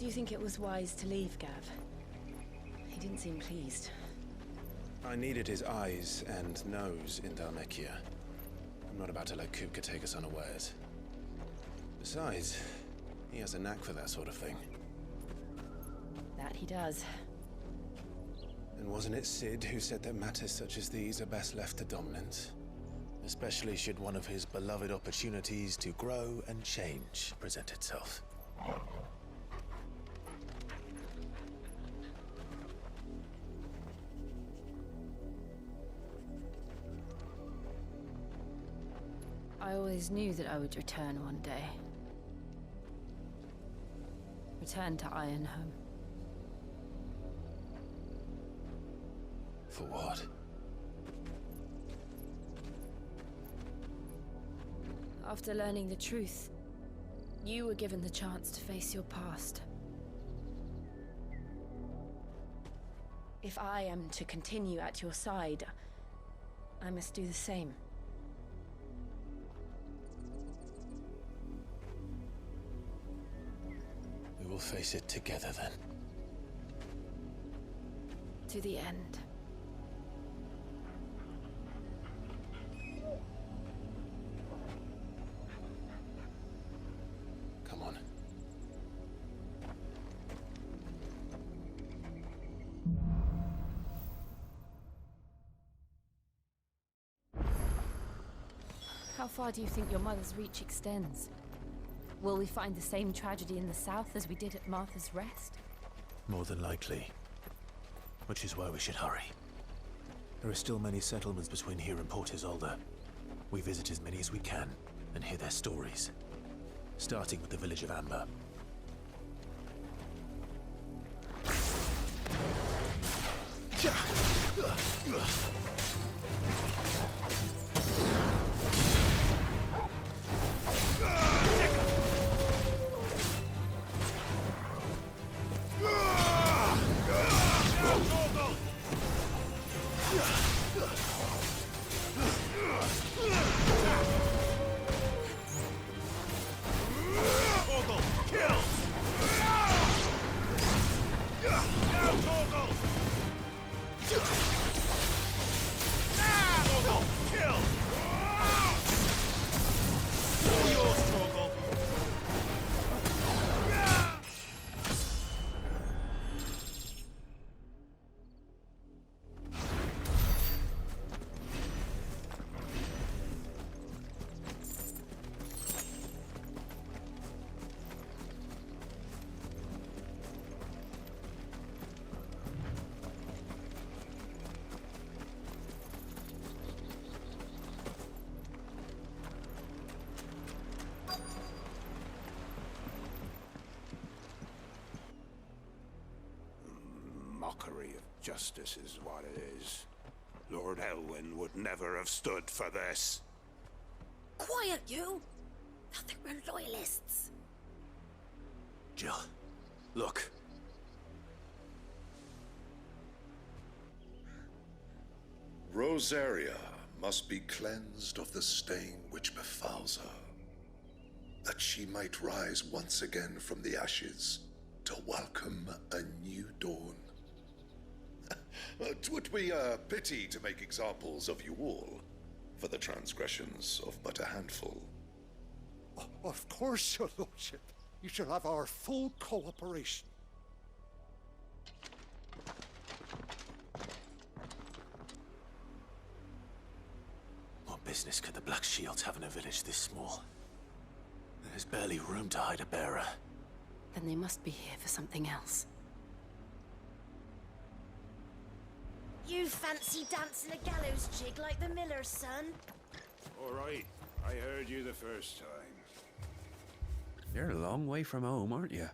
Do you think it was wise to leave, Gav? He didn't seem pleased. I needed his eyes and nose in Dhalmekia. I'm not about to let Kupka take us unawares. Besides, he has a knack for that sort of thing. That he does. And wasn't it Sid who said that matters such as these are best left to dominance? Especially should one of his beloved opportunities to grow and change present itself. I always knew that I would return one day. Return to Ironhome. For what? After learning the truth, you were given the chance to face your past. If I am to continue at your side, I must do the same. We will face it together then. To the end. Come on. How far do you think your mother's reach extends? Will we find the same tragedy in the south as we did at Martha's Rest? More than likely. Which is why we should hurry. There are still many settlements between here and Port Isolde. We visit as many as we can and hear their stories. Starting with the village of Amber. Mockery of justice is what it is. Lord Elwyn would never have stood for this. Quiet, you! Thought they were loyalists. Jill, look. Rosaria must be cleansed of the stain which befouls her, that she might rise once again from the ashes to welcome a new dawn. 'Twould be a pity to make examples of you all, for the transgressions of but a handful. Of course, your lordship. You shall have our full cooperation. What business could the Black Shields have in a village this small? There's barely room to hide a bearer. Then they must be here for something else. You fancy dancing a gallows jig like the miller's son? All right, I heard you the first time. You're a long way from home, aren't you?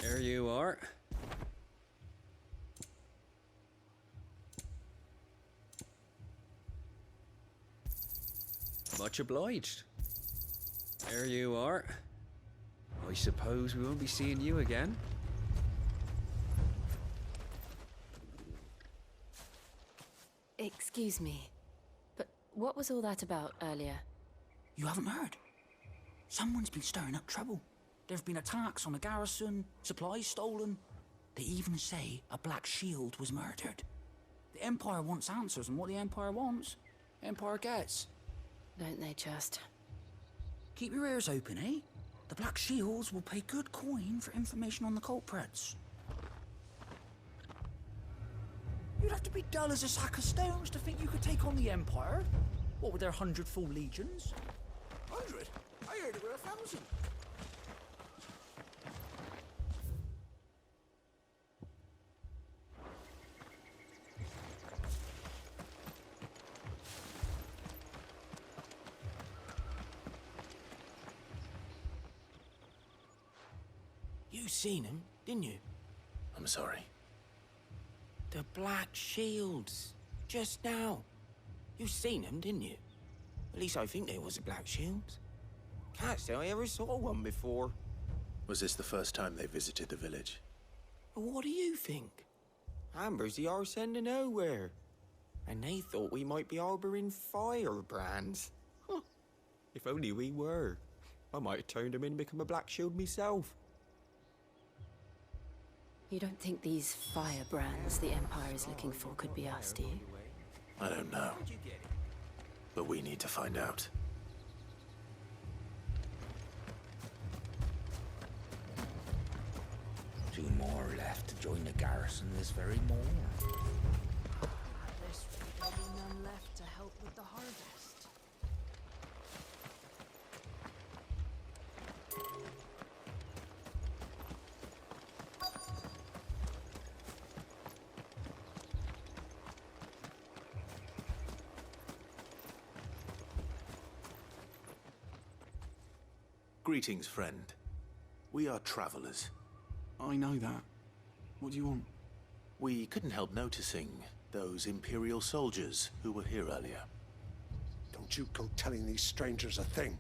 There you are. Much obliged. There you are. I suppose we won't be seeing you again. Excuse me, but What was all that about earlier? You haven't heard? Someone's been stirring up trouble. There have been attacks on the garrison, supplies stolen. They even say a Black Shield was murdered. The Empire wants answers, and what the Empire wants, Empire gets. Don't they just? Keep your ears open, eh? The Black Shields will pay good coin for information on the culprits. You'd have to be dull as a sack of stones to think you could take on the Empire. What with their 100 full legions? 100? I heard there were 1,000. You seen him, didn't you? I'm sorry. The Black Shields. Just now. You seen them, didn't you? At least I think they was the Black Shields. Can't say I ever saw one before. Was this the first time they visited the village? But what do you think? Amber's the arse end of nowhere. And they thought we might be harbouring firebrands. Huh. If only we were. I might have turned them in and become a Black Shield myself. You don't think these firebrands the Empire is looking for could be us, do you? I don't know. But we need to find out. Two more left to join the garrison this very morning. There's really none left to help with the harvest. Greetings, friend. We are travelers. I know that. What do you want? We couldn't help noticing those Imperial soldiers who were here earlier. Don't you go telling these strangers a thing.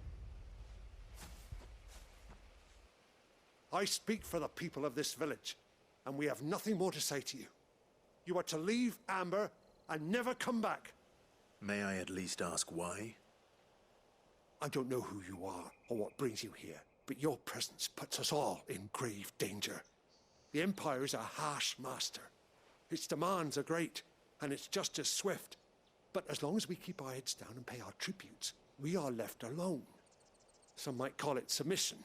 I speak for the people of this village, and we have nothing more to say to you. You are to leave Amber and never come back. May I at least ask why? I don't know who you are or what brings you here, but your presence puts us all in grave danger. The Empire is a harsh master. Its demands are great, and its justice swift. But as long as we keep our heads down and pay our tributes, we are left alone. Some might call it submission.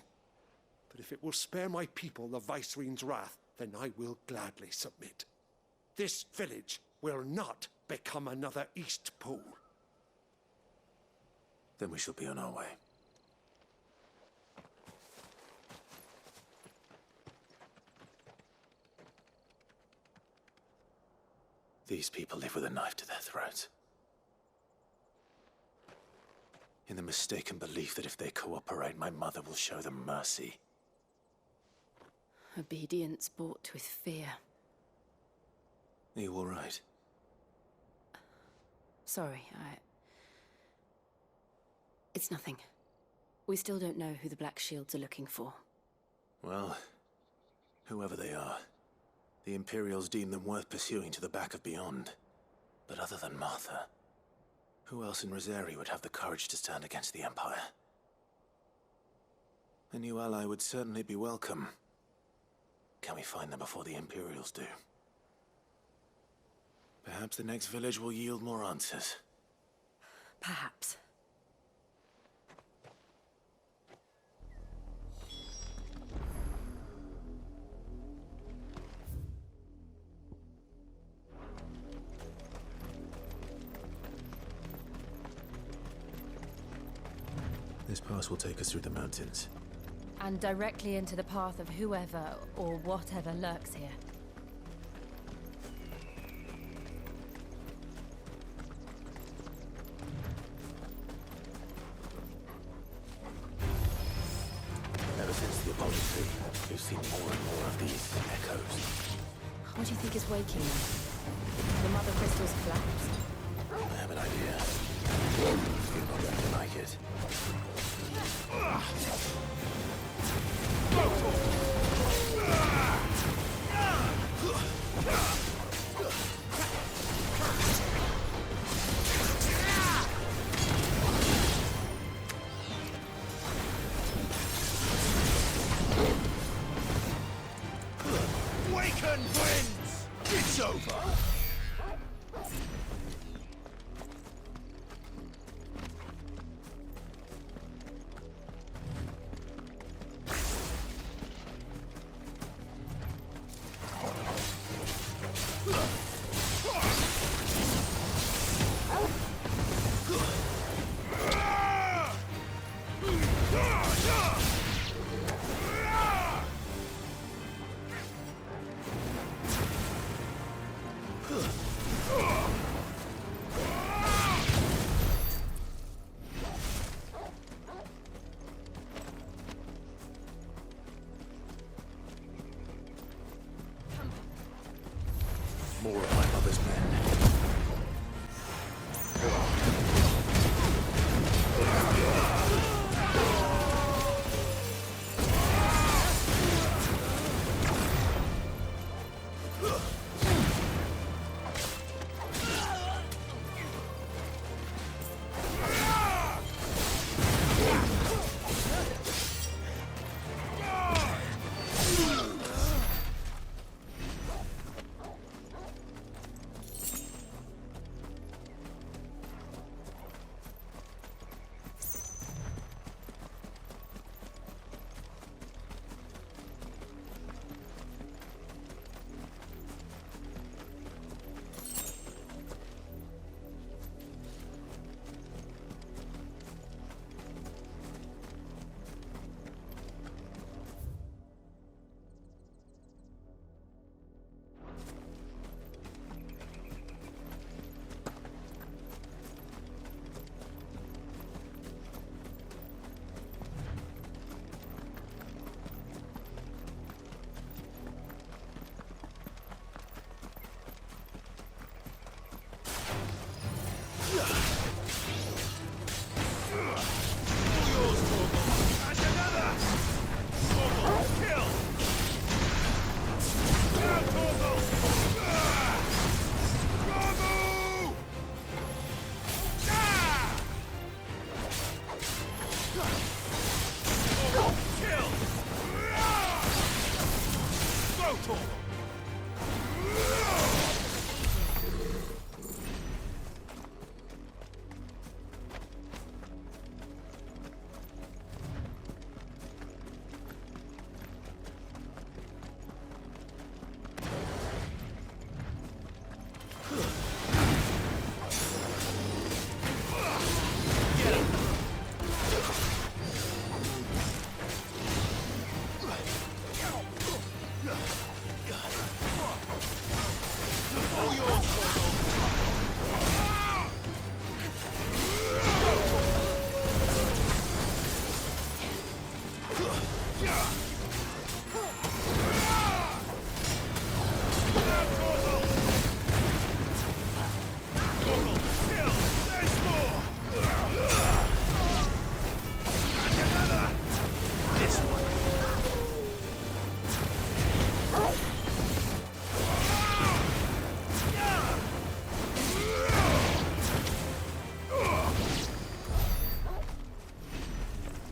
But if it will spare my people the Viceroy's wrath, then I will gladly submit. This village will not become another East Pole. Then we shall be on our way. These people live with a knife to their throats. In the mistaken belief that if they cooperate, my mother will show them mercy. Obedience bought with fear. Are you all right? Sorry, It's nothing. We still don't know who the Black Shields are looking for. Well, whoever they are, the Imperials deem them worth pursuing to the back of beyond. But other than Martha, who else in Rosari would have the courage to stand against the Empire? A new ally would certainly be welcome. Can we find them before the Imperials do? Perhaps the next village will yield more answers. Perhaps. This pass will take us through the mountains. And directly into the path of whoever or whatever lurks here. Ever since the Apology, we've seen more and more of these echoes. What do you think is waking them? The mother crystal's collapsed? I have an idea. You're not going to like it. one wins! It's over! More of my mother's men.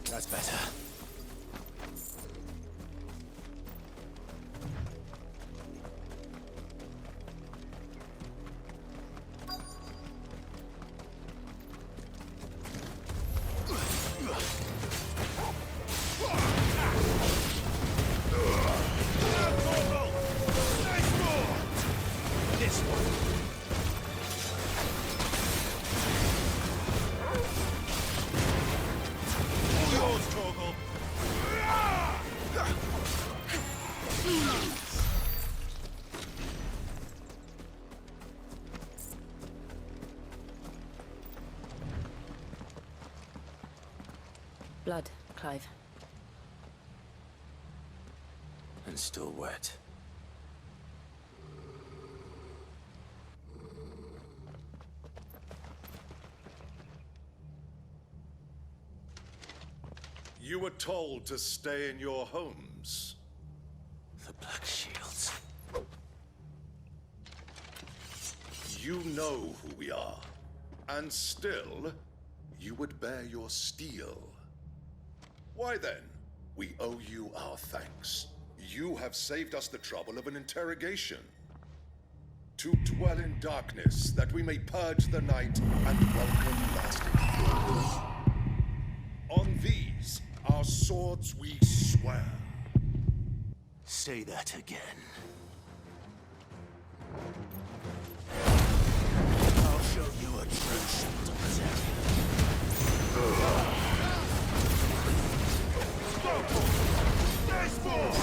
That's better. Blood, Clive. And still wet. You were told to stay in your homes. The Black Shields. You know who we are. And still, you would bear your steel. Why then, we owe you our thanks. You have saved us the trouble of an interrogation. To dwell in darkness, that we may purge the night and welcome lasting fruit. On these, our swords we swear. Say that again. I'll show you a true Shelter's There's more!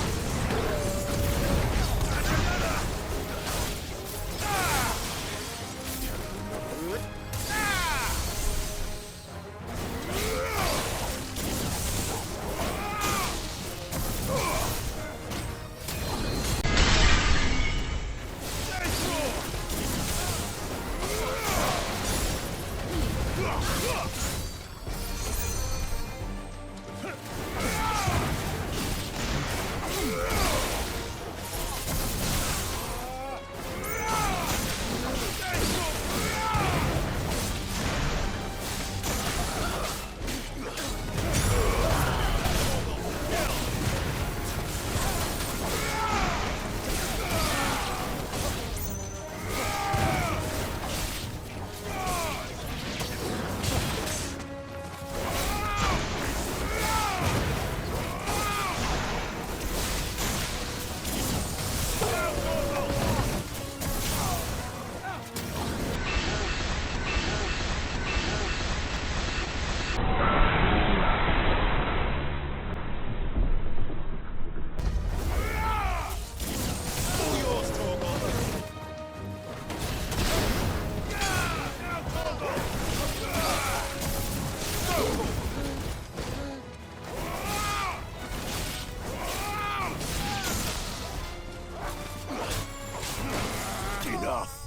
Enough!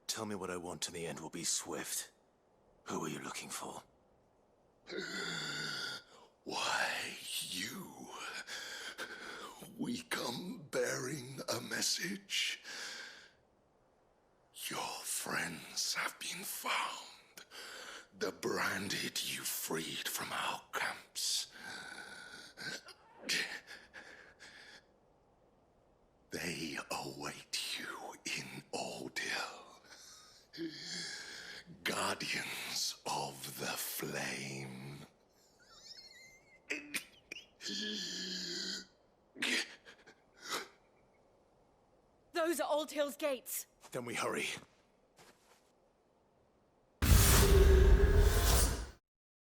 Tell me what I want and the end will be swift. Who are you looking for? Why, you. We come bearing a message. Your friends have been found. The branded you freed from our camps. They await you in Ordeal. Guardians of the Flame. Those are Old Hill's gates. Then we hurry.